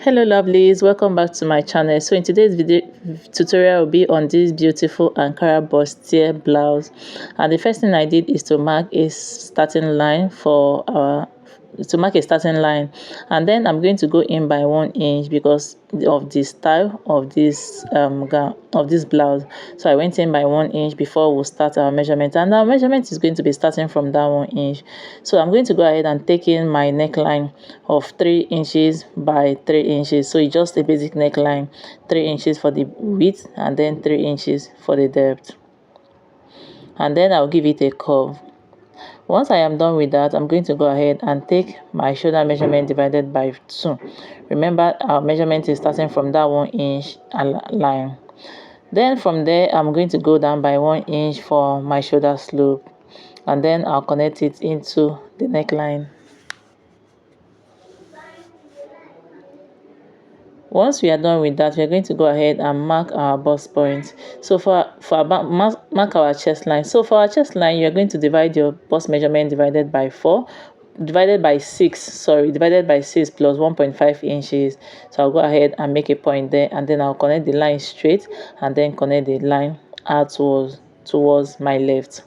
Hello lovelies, welcome back to my channel. So in today's video tutorial will be on this beautiful Ankara bustier blouse, and the first thing I did is to mark a starting line and then I'm going to go in by 1 inch because of the style of this gown, of this blouse. So I went in by 1 inch before we start our measurement, and our measurement is going to be starting from that 1 inch. So I'm going to go ahead and take in my neckline of 3 inches by 3 inches. So it's just a basic neckline, 3 inches for the width and then 3 inches for the depth, and then I'll give it a curve. Once I am done with that, I'm going to go ahead and take my shoulder measurement divided by 2. Remember, our measurement is starting from that 1 inch line. Then from there, I'm going to go down by 1 inch for my shoulder slope, and then I'll connect it into the neckline. Once we are done with that, we're going to go ahead and mark our bust point. So mark our chest line. So for our chest line, you're going to divide your bust measurement divided by 6 plus 1.5 inches. So I'll go ahead and make a point there, and then I'll connect the line straight and then connect the line out towards my left.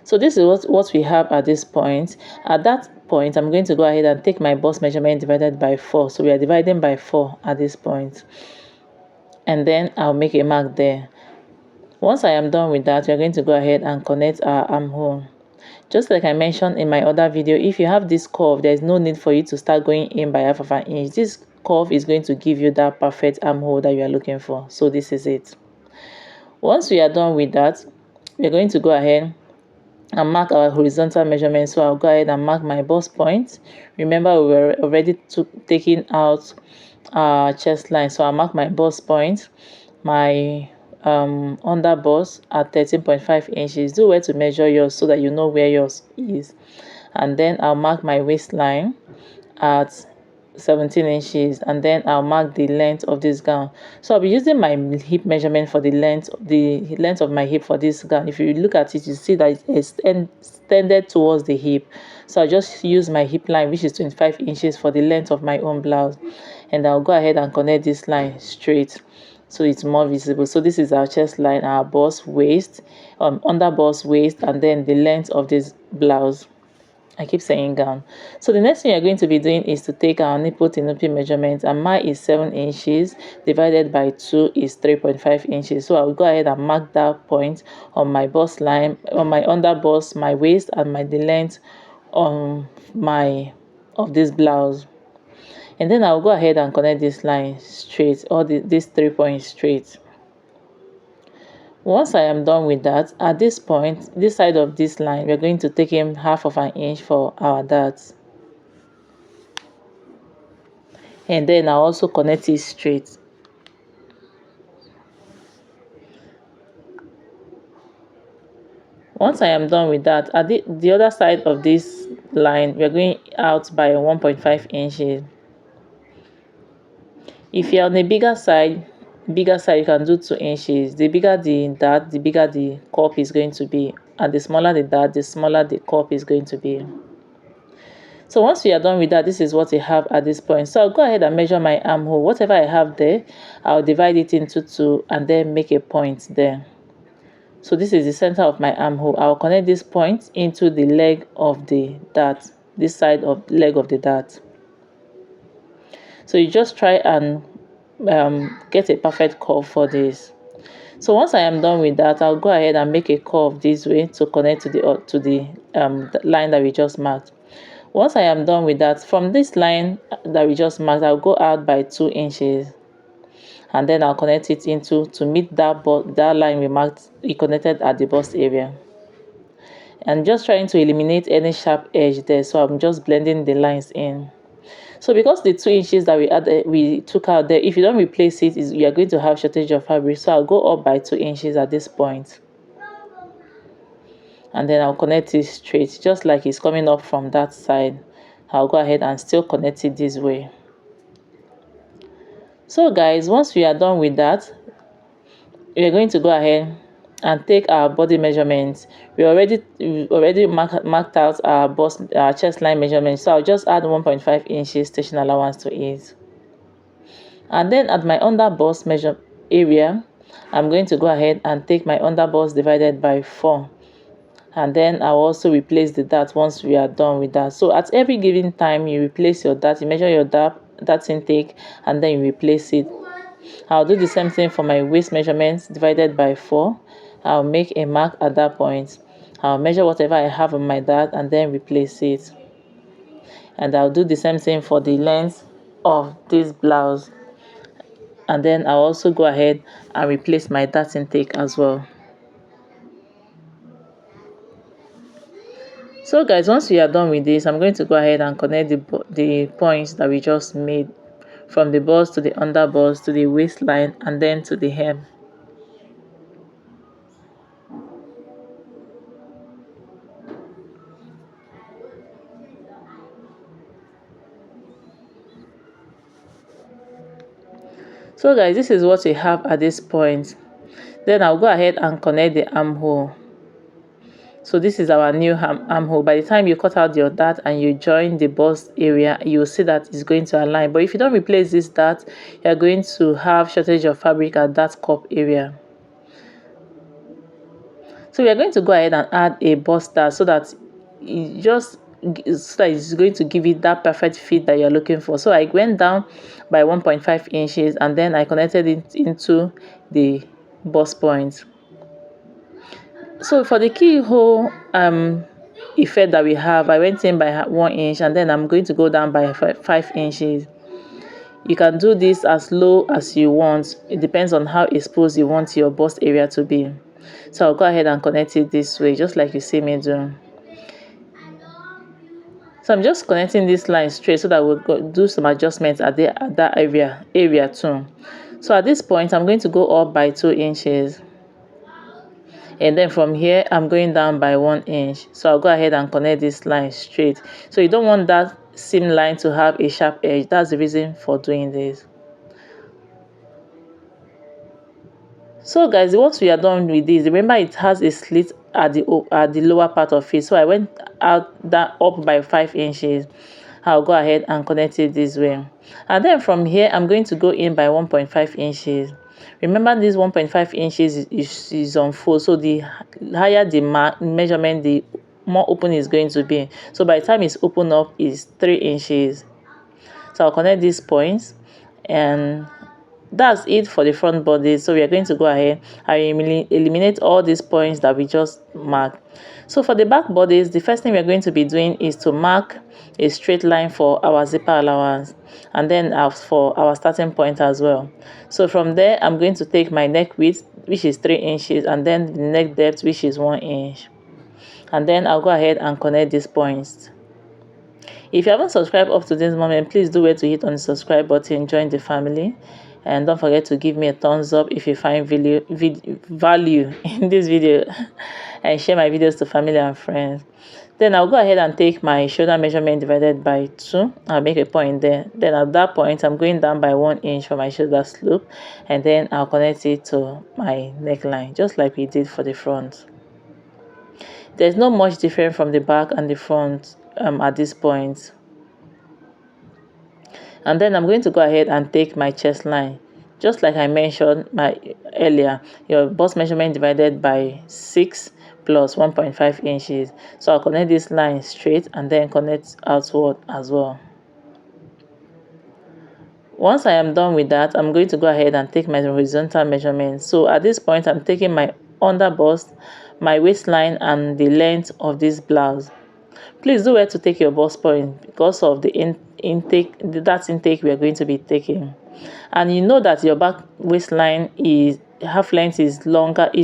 So this is what we have at this point. At that point, I'm going to go ahead and take my bust measurement divided by 4. So we are dividing by 4 at this point, and then I'll make a mark there. Once I am done with that, we're going to go ahead and connect our armhole. Just like I mentioned in my other video, if you have this curve, there's no need for you to start going in by half of an inch. This curve is going to give you that perfect armhole that you are looking for. So this is it. Once we are done with that, we're going to go ahead and mark our horizontal measurement. So I'll go ahead and mark my bust point. Remember, we were already taking out our chest line, so I'll mark my bust point, my under bust at 13.5 inches. Do well to measure yours so that you know where yours is. And then I'll mark my waistline at 17 inches, and then I'll mark the length of this gown. So I'll be using my hip measurement for the length of my hip for this gown. If you look at it, you see that it's extended towards the hip. So I'll just use my hip line, which is 25 inches for the length of my own blouse, and I'll go ahead and connect this line straight so it's more visible. So this is our chest line, our bust, waist, under bust, waist, and then the length of this blouse. I keep saying gown. So the next thing you're going to be doing is to take our nipple to nipple measurement, and mine is 7 inches divided by 2 is 3.5 inches. So I'll go ahead and mark that point on my bust line, on my under bust, my waist, and the length of this blouse. And then I'll go ahead and connect this line straight, or these 3 points straight. Once I am done with that, at this point, this side of this line, we're going to take in half of an inch for our darts. And then I'll also connect it straight. Once I am done with that, at the other side of this line, we're going out by 1.5 inches. If you're on the bigger side, you can do 2 inches. The bigger the dart, the bigger the cup is going to be, and the smaller the dart, the smaller the cup is going to be. So once we are done with that, this is what I have at this point. So I'll go ahead and measure my armhole. Whatever I have there, I'll divide it into 2 and then make a point there. So this is the center of my armhole. I'll connect this point into the leg of the dart, this side of the leg of the dart. So you just try and get a perfect curve for this. So once I am done with that, I'll go ahead and make a curve this way to connect to the line that we just marked. Once I am done with that, from this line that we just marked, I'll go out by 2 inches, and then I'll connect it to meet that line we marked, we connected at the bust area. And just trying to eliminate any sharp edge there, so I'm just blending the lines in. So because the 2 inches that we took out there, if you don't replace it, you are going to have shortage of fabric. So I'll go up by 2 inches at this point, and then I'll connect it straight, just like it's coming up from that side. I'll go ahead and still connect it this way. So guys, once we are done with that, we're going to go ahead and take our body measurements. We already marked out our chest line measurement, so I'll just add 1.5 inches stitching allowance to it. And then at my under bust measure area, I'm going to go ahead and take my under bust divided by 4, and then I'll also replace the dart once we are done with that. So at every given time you replace your dart, you measure your dart intake, and then you replace it. I'll do the same thing for my waist measurements divided by 4. I'll make a mark at that point. I'll measure whatever I have on my dart and then replace it. And I'll do the same thing for the length of this blouse. And then I'll also go ahead and replace my dart intake as well. So guys, once we are done with this, I'm going to go ahead and connect the points that we just made, from the bust to the under bust to the waistline and then to the hem. So guys, this is what we have at this point. Then I'll go ahead and connect the armhole. So this is our new armhole. By the time you cut out your dart and you join the bust area, you'll see that it's going to align. But if you don't replace this dart, you're going to have shortage of fabric at that cup area. So we are going to go ahead and add a bustier so that it's going to give it that perfect fit that you're looking for. So I went down by 1.5 inches and then I connected it into the bust point. So for the keyhole effect that we have, I went in by 1 inch and then I'm going to go down by 5 inches. You can do this as low as you want. It depends on how exposed you want your bust area to be. So I'll go ahead and connect it this way, just like you see me do. So I'm just connecting this line straight so that we'll do some adjustments at that area too. So at this point, I'm going to go up by 2 inches. And then from here, I'm going down by 1 inch. So I'll go ahead and connect this line straight. So you don't want that seam line to have a sharp edge. That's the reason for doing this. So guys, once we are done with this, remember it has a slit at the lower part of it. So I went up by 5 inches. I'll go ahead and connect it this way. And then from here, I'm going to go in by 1.5 inches. Remember, this 1.5 inches is on full. So the higher the measurement, the more open it's going to be. So by the time it's open up, is 3 inches. So I'll connect these points, and that's it for the front body. So we are going to go ahead and eliminate all these points that we just marked. So for the back bodies, the first thing we're going to be doing is to mark a straight line for our zipper allowance, and then for our starting point as well. So from there, I'm going to take my neck width, which is 3 inches, and then the neck depth, which is 1 inch. And then I'll go ahead and connect these points. If you haven't subscribed up to this moment, please do wait to hit on the subscribe button, join the family. And don't forget to give me a thumbs up if you find value in this video, and share my videos to family and friends. Then I'll go ahead and take my shoulder measurement divided by 2. I'll make a point there. Then at that point, I'm going down by 1 inch for my shoulder slope, and then I'll connect it to my neckline, just like we did for the front. There's not much different from the back and the front at this point. And then I'm going to go ahead and take my chest line, just like I mentioned earlier, your bust measurement divided by 6 plus 1.5 inches. So I'll connect this line straight and then connect outward as well. Once I am done with that, I'm going to go ahead and take my horizontal measurement. So at this point, I'm taking my under bust, my waistline, and the length of this blouse. Please do where to take your bust point because of the intake we are going to be taking. And you know that your back waistline half length is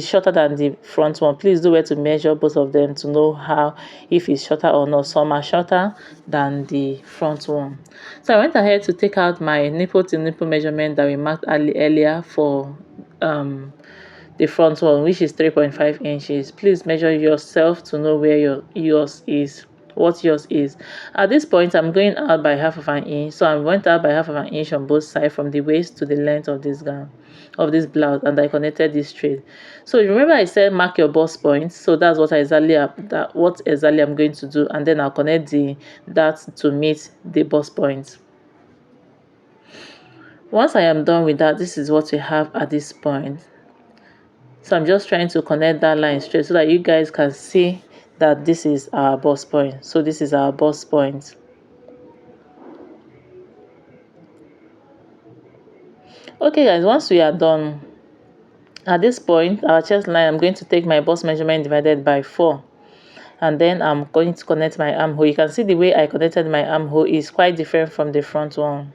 shorter than the front one. Please do where to measure both of them to know if it's shorter or not. Some are shorter than the front one. So I went ahead to take out my nipple to nipple measurement that we marked earlier for the front one, which is 3.5 inches. Please measure yourself to know where yours is. what yours is. At this point, I'm going out by half of an inch. So I went out by half of an inch on both sides from the waist to the length of this gown, of this blouse, and I connected this straight. So remember I said mark your bust points. So that's what what exactly I'm going to do, and then I'll connect that to meet the bust point. Once I am done with that, this is what we have at this point. So I'm just trying to connect that line straight so that you guys can see that this is our bust point. So this is our bust point. Okay guys, once we are done at this point, our chest line, I'm going to take my bust measurement divided by 4, and then I'm going to connect my armhole. You can see the way I connected my armhole is quite different from the front one.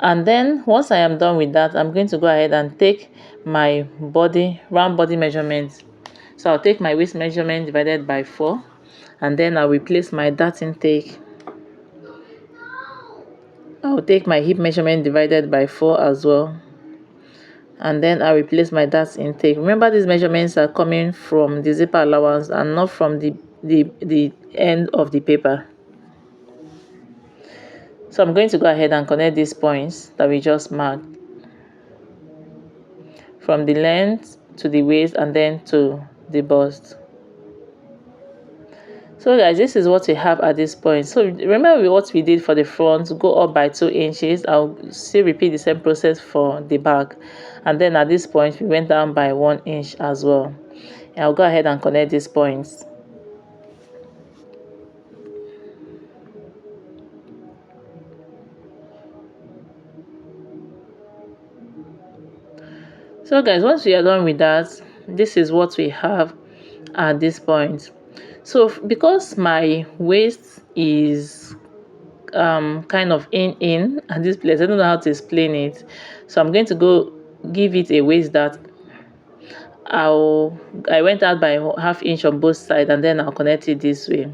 And then once I am done with that, I'm going to go ahead and take my round body measurement. So I'll take my waist measurement divided by 4, and then I'll replace my dart intake. I'll take my hip measurement divided by 4 as well, and then I'll replace my dart intake. Remember, these measurements are coming from the zipper allowance and not from the end of the paper. So I'm going to go ahead and connect these points that we just marked from the length to the waist and then to the bust. So guys, this is what we have at this point. So remember what we did for the front, go up by 2 inches. I'll still repeat the same process for the back, and then at this point we went down by 1 inch as well. I'll go ahead and connect these points. So guys, once we are done with that, this is what we have at this point. So because my waist is kind of in at this place, I don't know how to explain it, so I'm going to go give it a waist that I went out by ½ inch on both sides, and then I'll connect it this way.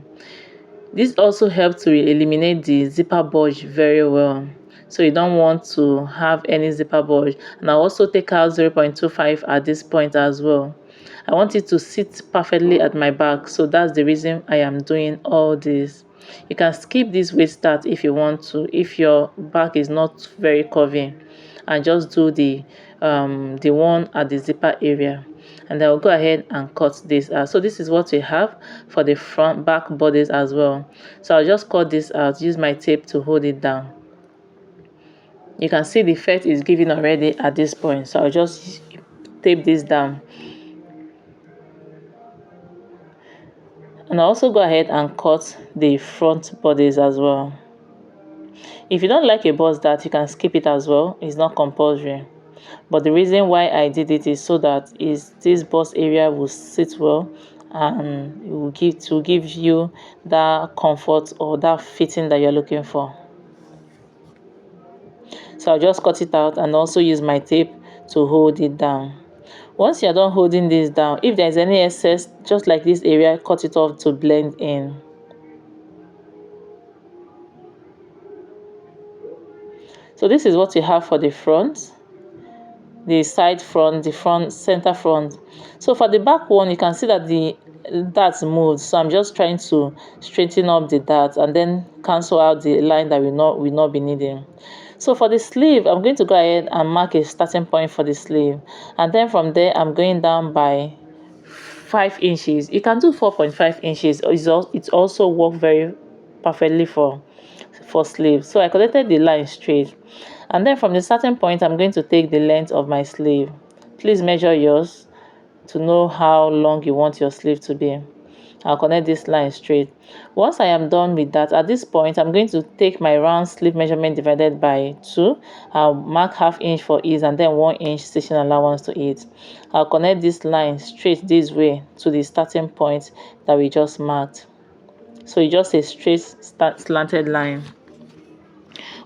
This also helps to eliminate the zipper bulge very well, so you don't want to have any zipper bulge. And I'll also take out 0.25 at this point as well. I want it to sit perfectly at my back, so that's the reason I am doing all this. You can skip this waist start if you want to, if your back is not very curvy, and just do the one at the zipper area. And I'll go ahead and cut this out. So this is what we have for the front back bodice as well. So I'll just cut this out, use my tape to hold it down. You can see the effect is giving already at this point, so I'll just tape this down. And I'll also go ahead and cut the front bodice as well. If you don't like a bust dart, you can skip it as well, it's not compulsory. But the reason why I did it is so that this bust area will sit well, and it will give you that comfort or that fitting that you're looking for. So I'll just cut it out and also use my tape to hold it down. Once you're done holding this down, if there's any excess, just like this area, cut it off to blend in. So this is what we have for the front, the side front, the front, center front. So for the back one, you can see that the darts moved, so I'm just trying to straighten up the dart and then cancel out the line that we will not be needing. So for the sleeve, I'm going to go ahead and mark a starting point for the sleeve, and then from there I'm going down by 5 inches. You can do 4.5 inches. It also works very perfectly for sleeve. So I connected the line straight, and then from the starting point I'm going to take the length of my sleeve. Please measure yours to know how long you want your sleeve to be. I'll connect this line straight. Once I am done with that, at this point I'm going to take my round sleeve measurement divided by 2. I'll mark ½ inch for ease, and then 1 inch stitching allowance to it. I'll connect this line straight this way to the starting point that we just marked. So it's just a straight slanted line.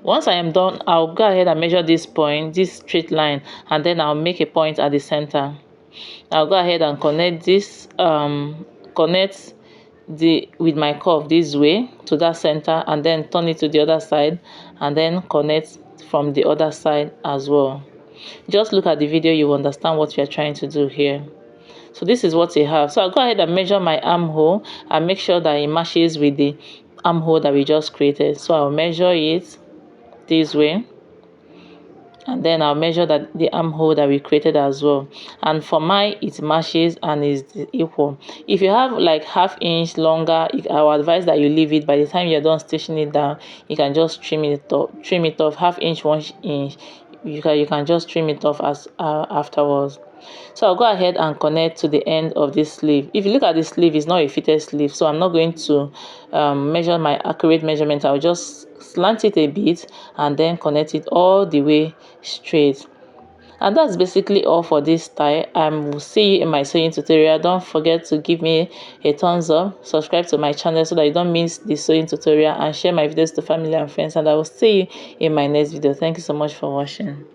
Once I am done, I'll go ahead and measure this point, this straight line, and then I'll make a point at the center. I'll go ahead and connect this with my curve this way to that center, and then turn it to the other side, and then connect from the other side as well. Just look at the video, you will understand what we are trying to do here. So this is what we have. So I'll go ahead and measure my armhole and make sure that it matches with the armhole that we just created. So I'll measure it this way, and then I'll measure that the armhole that we created as well, and for mine it matches and is equal. If you have like ½ inch longer, I will advise that you leave it. By the time you're done stitching it down, you can just trim it off. ½ inch, 1 inch, you can just trim it off as afterwards. So I'll go ahead and connect to the end of this sleeve. If you look at the sleeve, it's not a fitted sleeve, so I'm not going to measure my accurate measurement. I'll just slant it a bit and then connect it all the way straight. And that's basically all for this style. I will see you in my sewing tutorial. Don't forget to give me a thumbs up, subscribe to my channel so that you don't miss the sewing tutorial, and share my videos to family and friends. And I will see you in my next video. Thank you so much for watching.